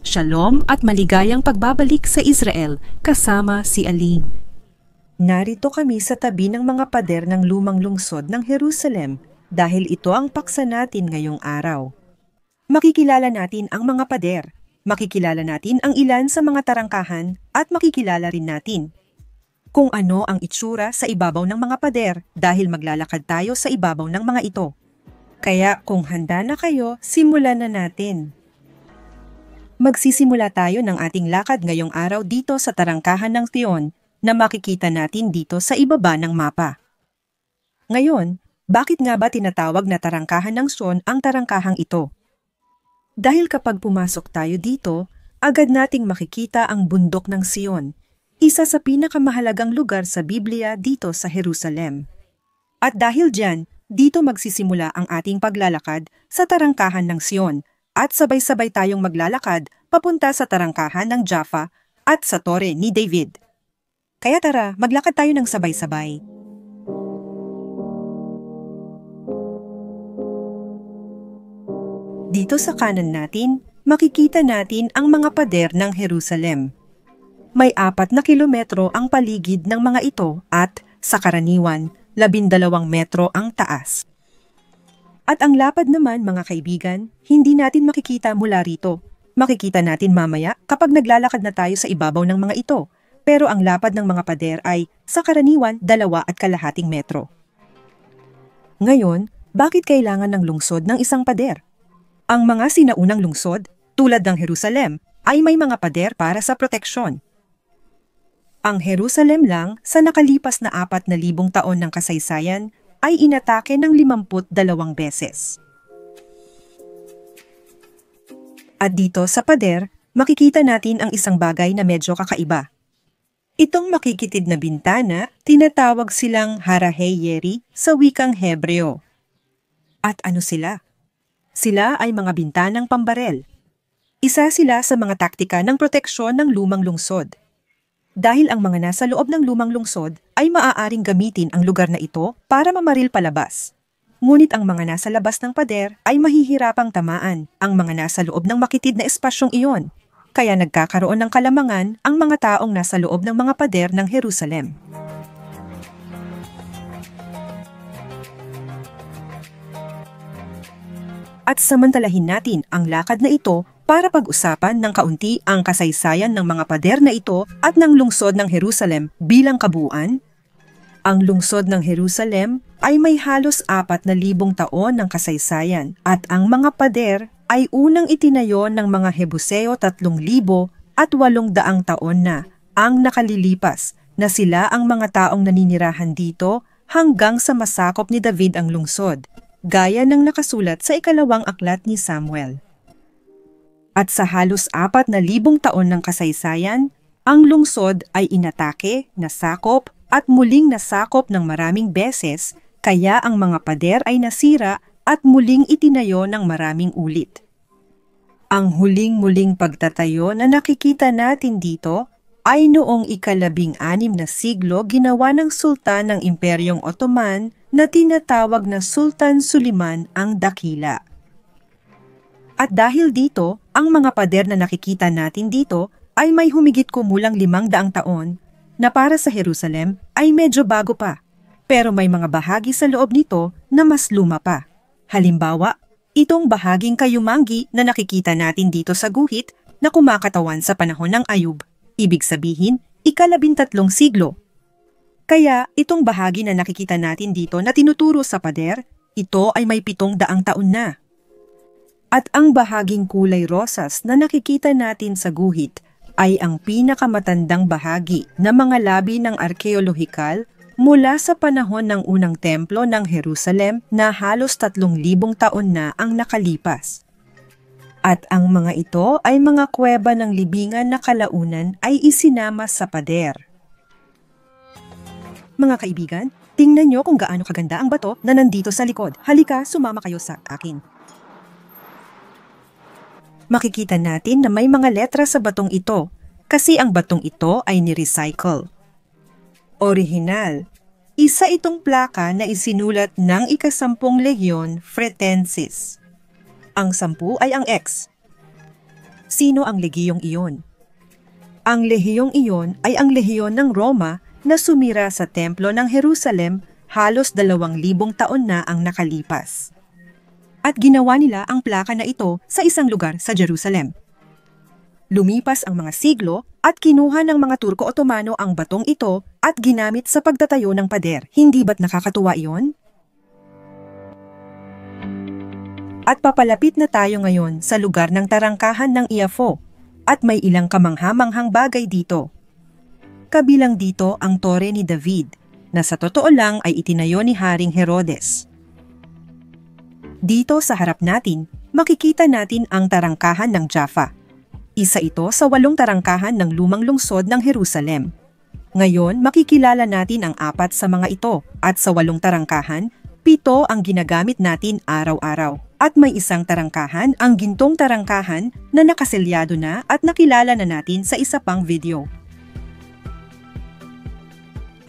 Shalom at maligayang pagbabalik sa Israel kasama si Aling. Narito kami sa tabi ng mga pader ng lumang lungsod ng Jerusalem dahil ito ang paksa natin ngayong araw. Makikilala natin ang mga pader, makikilala natin ang ilan sa mga tarangkahan at makikilala rin natin kung ano ang itsura sa ibabaw ng mga pader dahil maglalakad tayo sa ibabaw ng mga ito. Kaya kung handa na kayo, simulan na natin. Magsisimula tayo ng ating lakad ngayong araw dito sa tarangkahan ng Sion na makikita natin dito sa ibaba ng mapa. Ngayon, bakit nga ba tinatawag na tarangkahan ng Sion ang tarangkahang ito? Dahil kapag pumasok tayo dito, agad nating makikita ang bundok ng Sion, isa sa pinakamahalagang lugar sa Biblia dito sa Jerusalem. At dahil dyan, dito magsisimula ang ating paglalakad sa tarangkahan ng Sion at sabay-sabay tayong maglalakad papunta sa tarangkahan ng Jaffa at sa Tore ni David. Kaya tara, maglakad tayo ng sabay-sabay. Dito sa kanan natin, makikita natin ang mga pader ng Jerusalem. May 4 na kilometro ang paligid ng mga ito at, sa karaniwan, 12 metro ang taas. At ang lapad naman, mga kaibigan, hindi natin makikita mula rito. Makikita natin mamaya kapag naglalakad na tayo sa ibabaw ng mga ito. Pero ang lapad ng mga pader ay, sa karaniwan, 2.5 metro. Ngayon, bakit kailangan ng lungsod ng isang pader? Ang mga sinaunang lungsod, tulad ng Jerusalem, ay may mga pader para sa proteksyon. Ang Jerusalem lang, sa nakalipas na 4,000 taon ng kasaysayan, ay inatake ng 52 beses. At dito sa pader, makikita natin ang isang bagay na medyo kakaiba. Itong makikitid na bintana, tinatawag silang haraheyeri sa wikang Hebreo. At ano sila? Sila ay mga bintanang pambarel. Isa sila sa mga taktika ng proteksyon ng lumang lungsod. Dahil ang mga nasa loob ng lumang lungsod ay maaaring gamitin ang lugar na ito para mamaril palabas. Ngunit ang mga nasa labas ng pader ay mahihirapang tamaan ang mga nasa loob ng makitid na espasyong iyon. Kaya nagkakaroon ng kalamangan ang mga taong nasa loob ng mga pader ng Jerusalem. At samantalahin natin ang lakad na ito para pag-usapan ng kaunti ang kasaysayan ng mga pader na ito at ng lungsod ng Jerusalem bilang kabuuan. Ang lungsod ng Jerusalem ay may halos 4,000 taon ng kasaysayan at ang mga pader ay unang itinayo ng mga Hebuseo 3,000 at 800 taon na ang nakalilipas na sila ang mga taong naninirahan dito hanggang sa masakop ni David ang lungsod, gaya ng nakasulat sa 2 aklat ni Samuel. At sa halos 4,000 taon ng kasaysayan, ang lungsod ay inatake, nasakop at muling nasakop ng maraming beses, kaya ang mga pader ay nasira at muling itinayo ng maraming ulit. Ang huling-muling pagtatayo na nakikita natin dito ay noong ika-16 na siglo ginawa ng Sultan ng Imperyong Ottoman na tinatawag na Sultan Suleiman ang Dakila. At dahil dito, ang mga pader na nakikita natin dito ay may humigit kumulang 500 taon na para sa Jerusalem ay medyo bago pa, pero may mga bahagi sa loob nito na mas luma pa. Halimbawa, itong bahaging kayumanggi na nakikita natin dito sa guhit na kumakatawan sa panahon ng Ayub, ibig sabihin, ika-13 siglo. Kaya itong bahagi na nakikita natin dito na tinuturo sa pader, ito ay may 700 taon na. At ang bahaging kulay rosas na nakikita natin sa guhit ay ang pinakamatandang bahagi na mga labi ng arkeolohikal mula sa panahon ng unang templo ng Jerusalem na halos 3,000 taon na ang nakalipas. At ang mga ito ay mga kuweba ng libingan na kalaunan ay isinama sa pader. Mga kaibigan, tingnan nyo kung gaano kaganda ang bato na nandito sa likod. Halika, sumama kayo sa akin. Makikita natin na may mga letra sa batong ito kasi ang batong ito ay ni-recycle. Orihinal, isa itong plaka na isinulat ng ika-10 Legion Fretensis. Ang 10 ay ang X. Sino ang lehiyong iyon? Ang lehiyong iyon ay ang lehiyon ng Roma na sumira sa templo ng Jerusalem halos 2,000 taon na ang nakalipas. At ginawa nila ang plaka na ito sa isang lugar sa Jerusalem. Lumipas ang mga siglo at kinuha ng mga Turko-Otomano ang batong ito at ginamit sa pagtatayo ng pader. Hindi ba't nakakatuwa iyon? At papalapit na tayo ngayon sa lugar ng tarangkahan ng Iafo at may ilang kamangha-manghang bagay dito. Kabilang dito ang Tore ni David na sa totoo lang ay itinayo ni Haring Herodes. Dito sa harap natin, makikita natin ang tarangkahan ng Jaffa. Isa ito sa 8 tarangkahan ng lumang lungsod ng Jerusalem. Ngayon, makikilala natin ang 4 sa mga ito at sa 8 tarangkahan, 7 ang ginagamit natin araw-araw. At may isang tarangkahan, ang gintong tarangkahan na nakaselyado na at nakilala na natin sa isa pang video.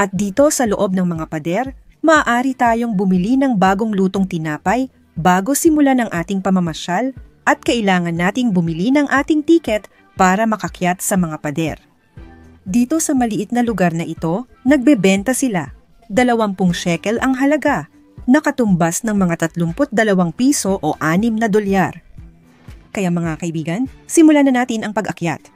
At dito sa loob ng mga pader, maaari tayong bumili ng bagong lutong tinapay bago simula ng ating pamamasyal at kailangan nating bumili ng ating tiket para makakyat sa mga pader. Dito sa maliit na lugar na ito, nagbebenta sila. 20 shekel ang halaga, nakatumbas ng mga 32 piso o 6 na dolyar. Kaya mga kaibigan, simulan na natin ang pag-akyat.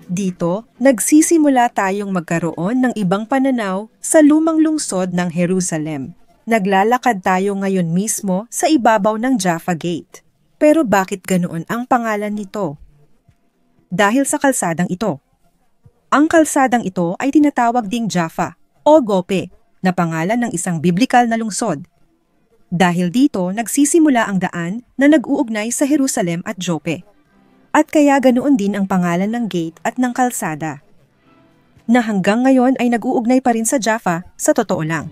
Dito, nagsisimula tayong magkaroon ng ibang pananaw sa lumang lungsod ng Jerusalem. Naglalakad tayo ngayon mismo sa ibabaw ng Jaffa Gate. Pero bakit ganoon ang pangalan nito? Dahil sa kalsadang ito. Ang kalsadang ito ay tinatawag ding Jaffa o Gope na pangalan ng isang biblikal na lungsod. Dahil dito, nagsisimula ang daan na nag-uugnay sa Jerusalem at Jope. At kaya ganoon din ang pangalan ng gate at ng kalsada, na hanggang ngayon ay nag-uugnay pa rin sa Jaffa sa totoo lang.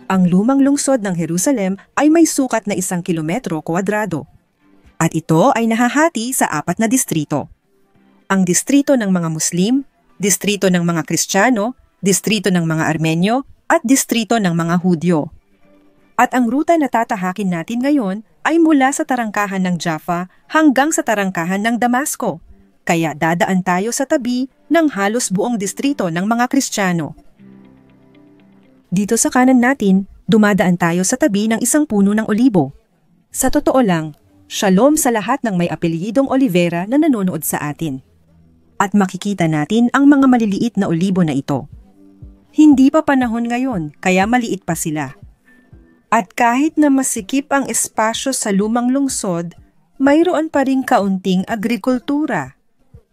Ang lumang lungsod ng Jerusalem ay may sukat na 1 kilometro kwadrado. At ito ay nahahati sa 4 na distrito. Ang distrito ng mga Muslim, distrito ng mga Kristiyano, distrito ng mga Armenyo, at distrito ng mga Hudyo. At ang ruta na tatahakin natin ngayon ay mula sa tarangkahan ng Jaffa hanggang sa tarangkahan ng Damasco. Kaya dadaan tayo sa tabi ng halos buong distrito ng mga Kristiyano. Dito sa kanan natin, dumadaan tayo sa tabi ng isang puno ng olibo. Sa totoo lang, shalom sa lahat ng may apelyidong Olivera na nanonood sa atin. At makikita natin ang mga maliliit na olibo na ito. Hindi pa panahon ngayon, kaya maliit pa sila. At kahit na masikip ang espasyo sa lumang lungsod, mayroon pa ring kaunting agrikultura.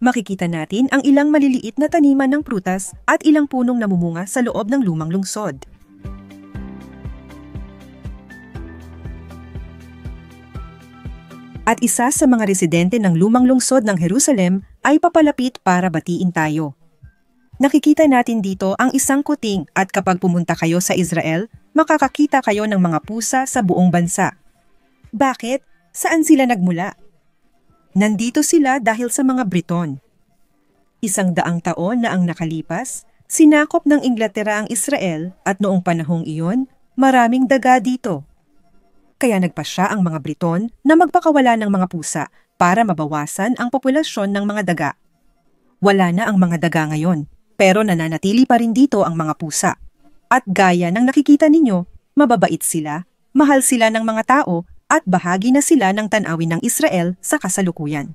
Makikita natin ang ilang maliliit na taniman ng prutas at ilang punong namumunga sa loob ng lumang lungsod. At isa sa mga residente ng lumang lungsod ng Jerusalem ay papalapit para batiin tayo. Nakikita natin dito ang isang kuting at kapag pumunta kayo sa Israel, makakakita kayo ng mga pusa sa buong bansa. Bakit? Saan sila nagmula? Nandito sila dahil sa mga Briton. 100 taon na ang nakalipas, sinakop ng Inglaterra ang Israel at noong panahong iyon, maraming daga dito. Kaya nagpasya ang mga Briton na magpakawala ng mga pusa para mabawasan ang populasyon ng mga daga. Wala na ang mga daga ngayon, pero nananatili pa rin dito ang mga pusa. At gaya ng nakikita ninyo, mababait sila, mahal sila ng mga tao, at bahagi na sila ng tanawin ng Israel sa kasalukuyan.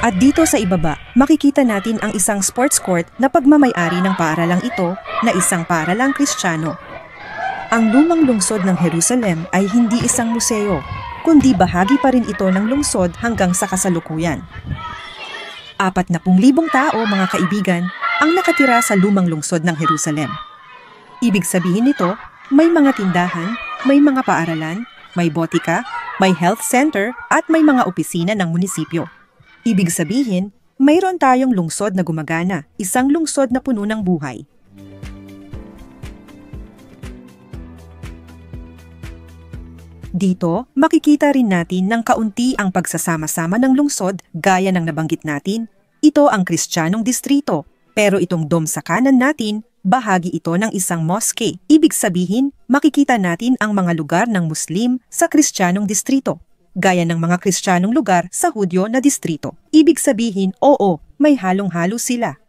At dito sa ibaba, makikita natin ang isang sports court na pagmamay-ari ng paaralang ito na isang paaralang Kristiyano. Ang lumang lungsod ng Jerusalem ay hindi isang museo, kundi bahagi pa rin ito ng lungsod hanggang sa kasalukuyan. 40,000 tao, mga kaibigan, ang nakatira sa lumang lungsod ng Jerusalem. Ibig sabihin nito, may mga tindahan, may mga paaralan, may botika, may health center at may mga opisina ng munisipyo. Ibig sabihin, mayroon tayong lungsod na gumagana, isang lungsod na puno ng buhay. Dito, makikita rin natin ng kaunti ang pagsasama-sama ng lungsod gaya ng nabanggit natin. Ito ang Kristiyanong distrito, pero itong dome sa kanan natin, bahagi ito ng isang mosque. Ibig sabihin, makikita natin ang mga lugar ng Muslim sa Kristiyanong distrito, gaya ng mga Kristiyanong lugar sa Hudyo na distrito. Ibig sabihin, oo, may halong-halo sila.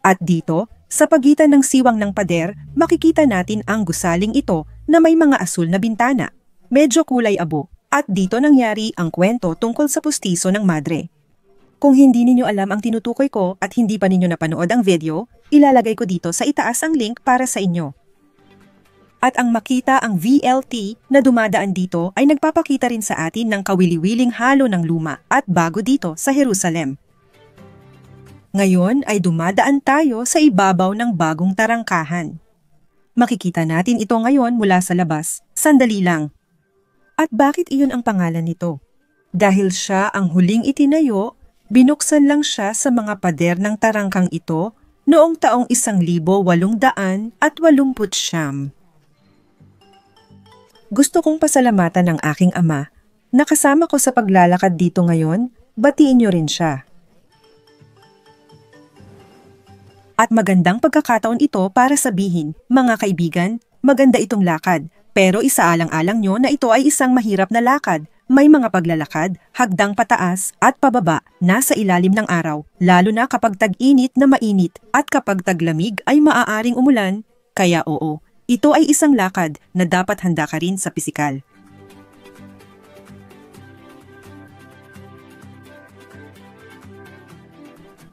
At dito, sa pagitan ng siwang ng pader, makikita natin ang gusaling ito na may mga asul na bintana, medyo kulay abo, at dito nangyari ang kwento tungkol sa pustiso ng madre. Kung hindi ninyo alam ang tinutukoy ko at hindi pa ninyo napanood ang video, ilalagay ko dito sa itaas ang link para sa inyo. At ang makita ang VLT na dumadaan dito ay nagpapakita rin sa atin ng kawili-wiling halo ng luma at bago dito sa Jerusalem. Ngayon ay dumadaan tayo sa ibabaw ng bagong tarangkahan. Makikita natin ito ngayon mula sa labas, sandali lang. At bakit iyon ang pangalan nito? Dahil siya ang huling itinayo, binuksan lang siya sa mga pader ng tarangkang ito noong taong 1889. Gusto kong pasalamatan ng aking ama na kasama ko sa paglalakad dito ngayon, batiin niyo rin siya. At magandang pagkakataon ito para sabihin, mga kaibigan, maganda itong lakad, pero isaalang-alang nyo na ito ay isang mahirap na lakad. May mga paglalakad, hagdang pataas at pababa, nasa ilalim ng araw, lalo na kapag tag-init na mainit at kapag taglamig ay maaaring umulan. Kaya oo, ito ay isang lakad na dapat handa ka rin sa pisikal.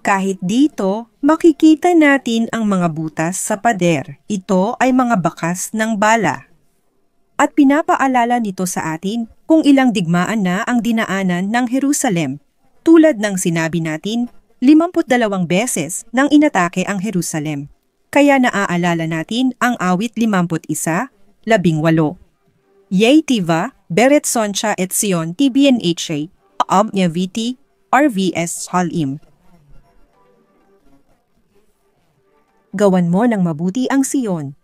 Kahit dito, makikita natin ang mga butas sa pader. Ito ay mga bakas ng bala. At pinapaalala nito sa atin kung ilang digmaan na ang dinaanan ng Jerusalem. Tulad ng sinabi natin, 52 beses nang inatake ang Jerusalem. Kaya naaalala natin ang awit 51, 18. Yetiva, Beret Soncha et Sion TBNHA, Obnyaviti, RVS Halim. Gawan mo ng mabuti ang Sion.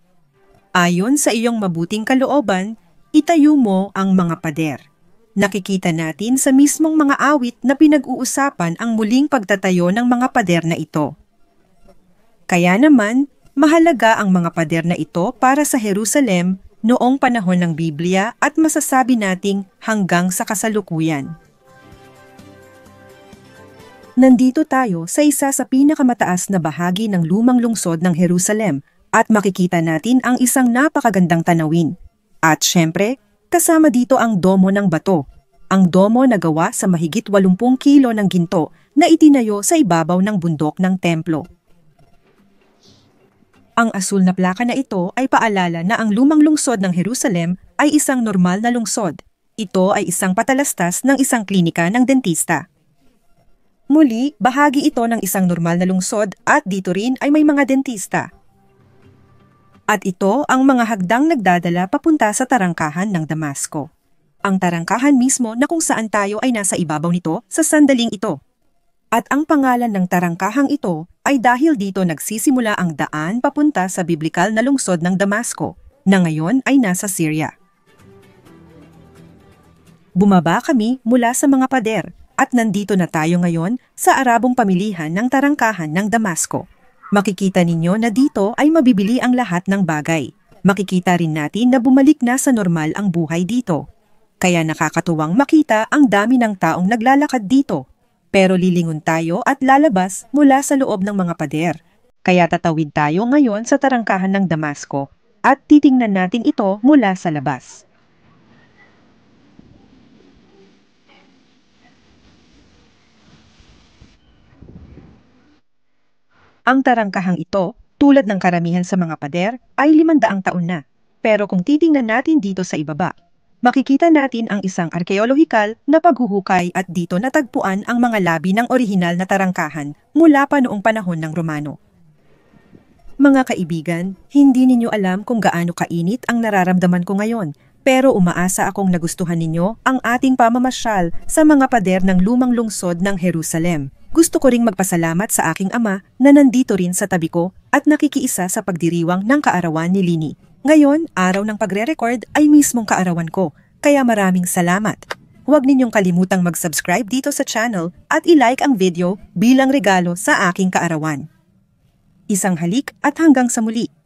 Ayon sa iyong mabuting kalooban, itayo mo ang mga pader. Nakikita natin sa mismong mga awit na pinag-uusapan ang muling pagtatayo ng mga pader na ito. Kaya naman, mahalaga ang mga pader na ito para sa Jerusalem noong panahon ng Biblia at masasabi nating hanggang sa kasalukuyan. Nandito tayo sa isa sa pinakamataas na bahagi ng lumang lungsod ng Jerusalem, at makikita natin ang isang napakagandang tanawin. At syempre, kasama dito ang domo ng bato. Ang domo na gawa sa mahigit 80 kilo ng ginto na itinayo sa ibabaw ng bundok ng templo. Ang asul na plaka na ito ay paalala na ang lumang lungsod ng Jerusalem ay isang normal na lungsod. Ito ay isang patalastas ng isang klinika ng dentista. Muli, bahagi ito ng isang normal na lungsod at dito rin ay may mga dentista. At ito ang mga hagdang nagdadala papunta sa tarangkahan ng Damasco. Ang tarangkahan mismo na kung saan tayo ay nasa ibabaw nito sa sandaling ito. At ang pangalan ng tarangkahang ito ay dahil dito nagsisimula ang daan papunta sa biblikal na lungsod ng Damasco, na ngayon ay nasa Syria. Bumaba kami mula sa mga pader at nandito na tayo ngayon sa Arabong pamilihan ng tarangkahan ng Damasco. Makikita ninyo na dito ay mabibili ang lahat ng bagay. Makikita rin natin na bumalik na sa normal ang buhay dito. Kaya nakakatuwang makita ang dami ng taong naglalakad dito. Pero lilingon tayo at lalabas mula sa loob ng mga pader. Kaya tatawid tayo ngayon sa tarangkahan ng Damasco at titingnan natin ito mula sa labas. Ang tarangkahang ito, tulad ng karamihan sa mga pader, ay 500 taon na. Pero kung titingnan natin dito sa ibaba, makikita natin ang isang arkeolohikal na paghuhukay at dito natagpuan ang mga labi ng orihinal na tarangkahan mula pa noong panahon ng Romano. Mga kaibigan, hindi ninyo alam kung gaano kainit ang nararamdaman ko ngayon, pero umaasa akong nagustuhan ninyo ang ating pamamasyal sa mga pader ng lumang lungsod ng Jerusalem. Gusto ko ring magpasalamat sa aking ama na nandito rin sa tabi ko at nakikiisa sa pagdiriwang ng kaarawan ni Lini. Ngayon, araw ng pagre-record ay mismong kaarawan ko, kaya maraming salamat. Huwag ninyong kalimutang mag-subscribe dito sa channel at i-like ang video bilang regalo sa aking kaarawan. Isang halik at hanggang sa muli.